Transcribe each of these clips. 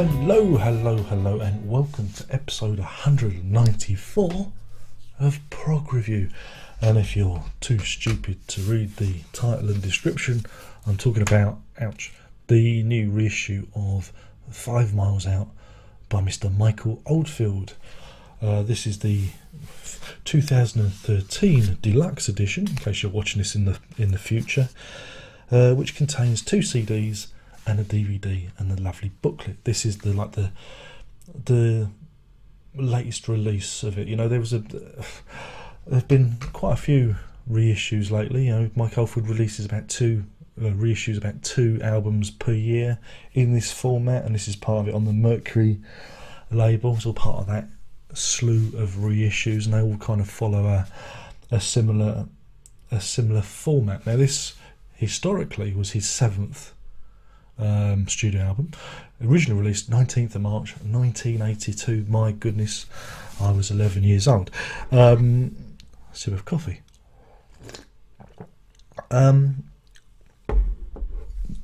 Hello, and welcome to episode 194 of Prog Review. And if you're too stupid to read the title and description, I'm talking about, the new reissue of 5 Miles Out by Mr. Michael Oldfield. This is the 2013 Deluxe edition, in case you're watching this in the future, which contains 2 CDs and a DVD and a lovely booklet. This is the latest release of it. You know, there've been quite a few reissues lately. You know, Mike Oldfield releases reissues about 2 albums per year in this format, and this is part of it on the Mercury label. It's all part of that slew of reissues, and they all kind of follow a similar format. Now, this historically was his 7th studio album, originally released 19th of March 1982. My goodness, I was 11 years old. Sip of coffee. Talking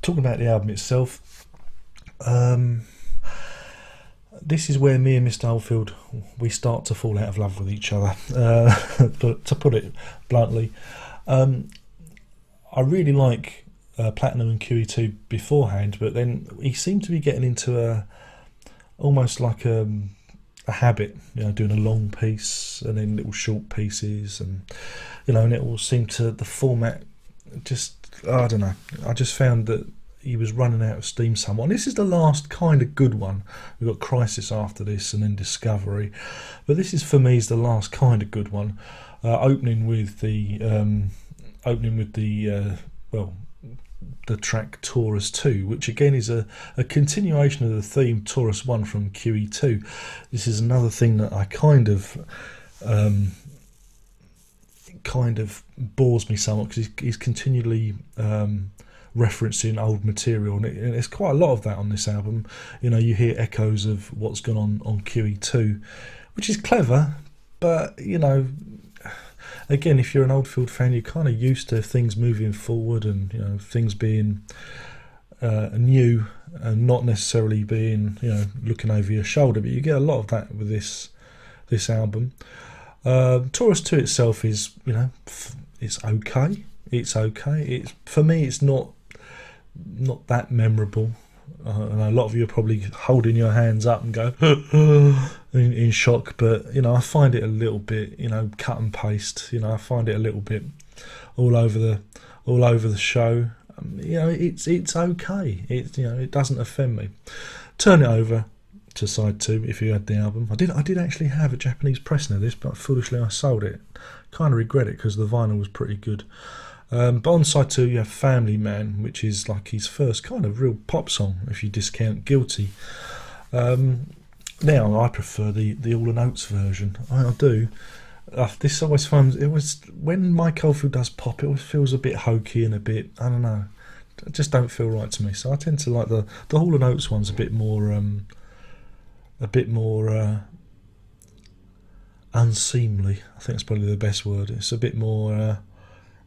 about the album itself, this is where me and Mr. Oldfield, we start to fall out of love with each other, but to put it bluntly. I really like Platinum and QE2 beforehand, but then he seemed to be getting into almost like a habit, you know, doing a long piece and then little short pieces, and and it all seemed to, the format just, I don't know, I just found that he was running out of steam somewhat. And this is the last kind of good one. We've got Crisis after this, and then Discovery, but this is, for me, is the last kind of good one, opening with the the track Taurus 2, which again is a continuation of the theme Taurus 1 from QE2. This is another thing that I kind of bores me somewhat, because he's continually referencing old material, and there's quite a lot of that on this album. You know, you hear echoes of what's gone on QE2, which is clever, but you know, again, if you're an Oldfield fan, you're kind of used to things moving forward, and you know, things being new and not necessarily being, you know, looking over your shoulder. But you get a lot of that with this album. Taurus 2 itself is, you know, it's okay. It's for me, it's not that memorable. And a lot of you are probably holding your hands up and go in shock, but you know, I find it a little bit, you know, cut and paste. You know, I find it a little bit all over the show. You know, it's okay. It doesn't offend me. Turn it over to side 2 if you had the album. I did actually have a Japanese pressing of this, but foolishly I sold it. Kind of regret it, because the vinyl was pretty good. But on side 2 you have Family Man, which is like his first kind of real pop song, if you discount Guilty. Now, I prefer the All & Oates version. I do. This always finds, it was, when Mike Oldfield does pop, it always feels a bit hokey and a bit, I don't know, it just don't feel right to me. So I tend to like the All & Oates one's a bit more unseemly. I think that's probably the best word. It's a bit more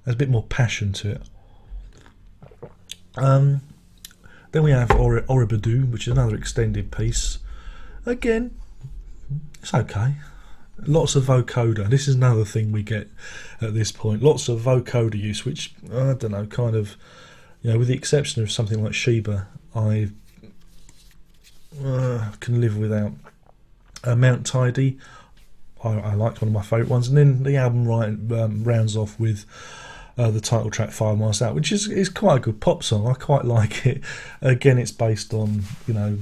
there's a bit more passion to it. Then we have Oribadu, which is another extended piece. Again, it's okay. Lots of vocoder. This is another thing we get at this point. Lots of vocoder use, which, I don't know, kind of, you know, with the exception of something like Sheba, I can live without. Mount Tidy, I liked, one of my favourite ones. And then the album rounds off with the title track 5 Miles Out, which is quite a good pop song. I quite like it. Again, it's based on, you know,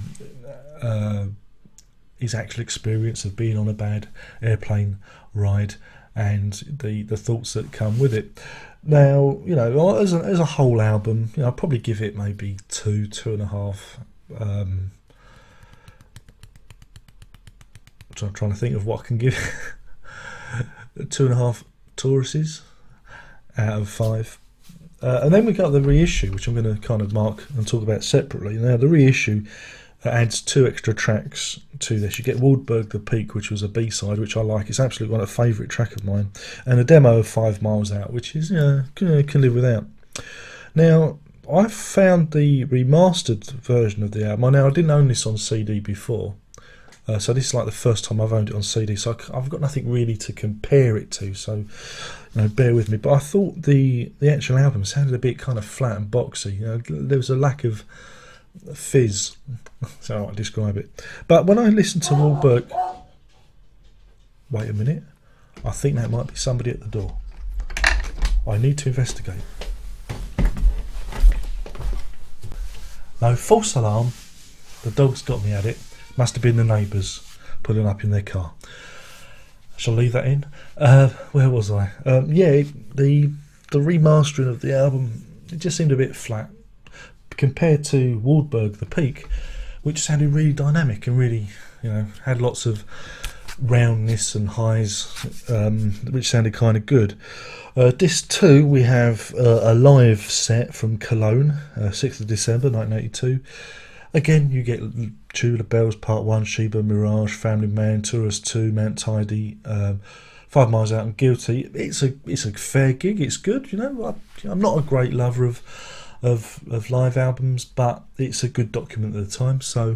his actual experience of being on a bad airplane ride and the thoughts that come with it. Now, you know, as a whole album, you know, I'd probably give it maybe 2.5. I'm trying to think of what I can give. 2.5 Tauruses out of 5. And then we got the reissue, which I'm going to kind of mark and talk about separately. Now, the reissue adds 2 extra tracks to this. You get Waldberg the Peak, which was a B-side, which I like. It's absolutely one of the favourite track of mine. And a demo of 5 Miles Out, which is, can live without. Now, I found the remastered version of the album. Now, I didn't own this on CD before, so this is like the first time I've owned it on CD, so I've got nothing really to compare it to, so bear with me. But I thought the actual album sounded a bit kind of flat and boxy. There was a lack of fizz, so I might describe it. But when I listened to Wahlberg... Wait a minute, I think that might be somebody at the door. I need to investigate. No, false alarm. The dog's got me at it. Must have been the neighbours pulling up in their car. I shall leave that in. Where was I? The remastering of the album, it just seemed a bit flat compared to Wahlberg The Peak, which sounded really dynamic and really, had lots of roundness and highs, which sounded kind of good. Disc 2, we have a live set from Cologne, 6th of December 1982. Again, you get Tubular Bells Part 1, Sheba, Mirage, Family Man, Taurus 2, Mount Tidy, 5 Miles Out and Guilty. It's a fair gig, it's good. I'm not a great lover of live albums, but it's a good document at the time, so...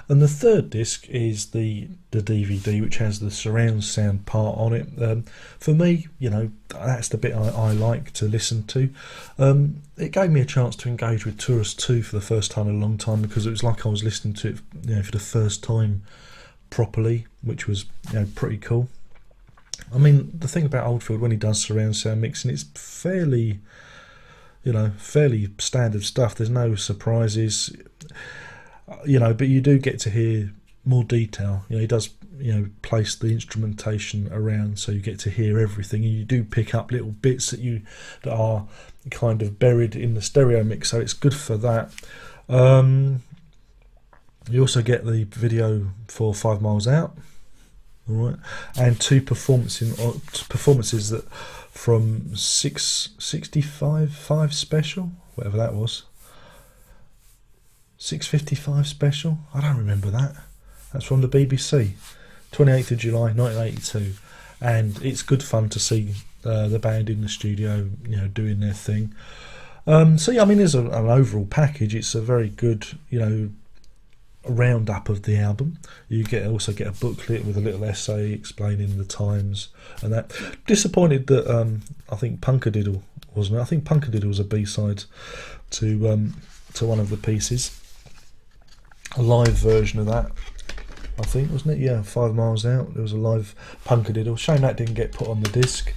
And the third disc is the DVD, which has the surround sound part on it. For me, that's the bit I like to listen to. It gave me a chance to engage with Taurus 2 for the first time in a long time, because it was like I was listening to it for the first time properly, which was pretty cool. I mean, the thing about Oldfield, when he does surround sound mixing, it's fairly standard stuff. There's no surprises. But you do get to hear more detail. He does, place the instrumentation around, so you get to hear everything. And you do pick up little bits that are kind of buried in the stereo mix, so it's good for that. You also get the video for 5 Miles Out, all right, and 2 performances that from 665 special, whatever that was. 6:55 special? I don't remember that. That's from the BBC, 28th of July 1982, and it's good fun to see the band in the studio, doing their thing. As an overall package, it's a very good, roundup of the album. You also get a booklet with a little essay explaining the times and that. Disappointed that I think Punkadiddle wasn't it? I think Punkadiddle was a B-side to one of the pieces. A live version of that, I think, wasn't it? Yeah, 5 Miles Out. There was a live Punkadiddle. Shame that didn't get put on the disc.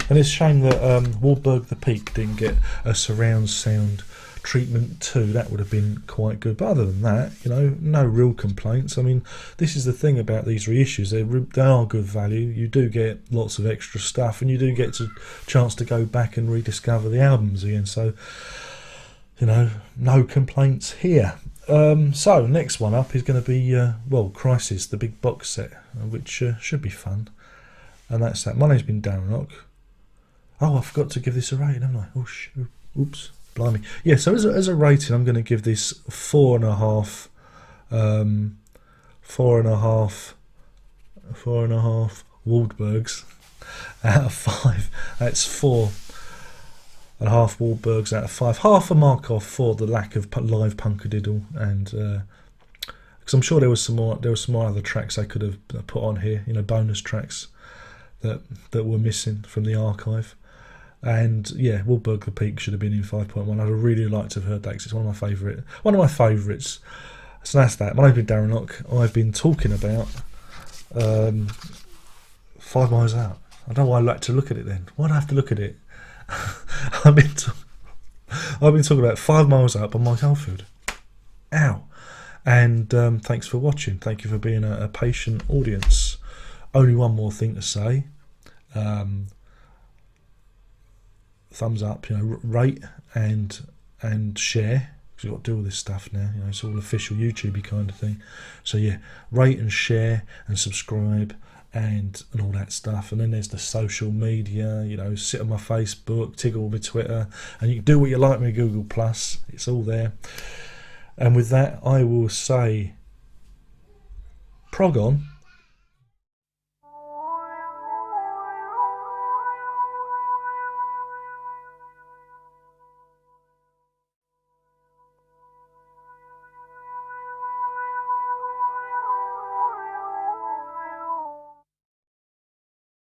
And it's a shame that Wahlberg The Peak didn't get a surround sound treatment too. That would have been quite good. But other than that, no real complaints. I mean, this is the thing about these reissues. They are good value. You do get lots of extra stuff, and you do get a chance to go back and rediscover the albums again. So, no complaints here. So next one up is going to be Crisis, the big box set, which should be fun. And that's that. My name's been Darren Rock. Oh, I forgot to give this a rating, haven't I? Oh, oops, blimey. Yeah, so as a rating, I'm going to give this 4.5. 4.5 Wahlbergs out of 5. That's 4.5 Wahlbergs out of 5. Half a mark off for the lack of live Punkadiddle, and because I'm sure there was some more other tracks I could have put on here, bonus tracks that were missing from the archive. And yeah, Wahlberg The Peak should have been in 5.1. I'd have really liked to have heard that, because it's one of my favourites. So that's that. My name's been Darren Lock. I've been talking about 5 Miles Out. I don't know why I like to look at it then. Why do I have to look at it? I've been talking about 5 Miles Out by Mike Oldfield. Ow. And thanks for watching. Thank you for being a patient audience. Only one more thing to say. Thumbs up, rate and share, because you've got to do all this stuff now. It's all official YouTubey kind of thing. So yeah, rate and share and subscribe and all that stuff. And then there's the social media. Sit on my Facebook, tiggle my Twitter, and you can do what you like with Google Plus. It's all there. And with that, I will say, prog on.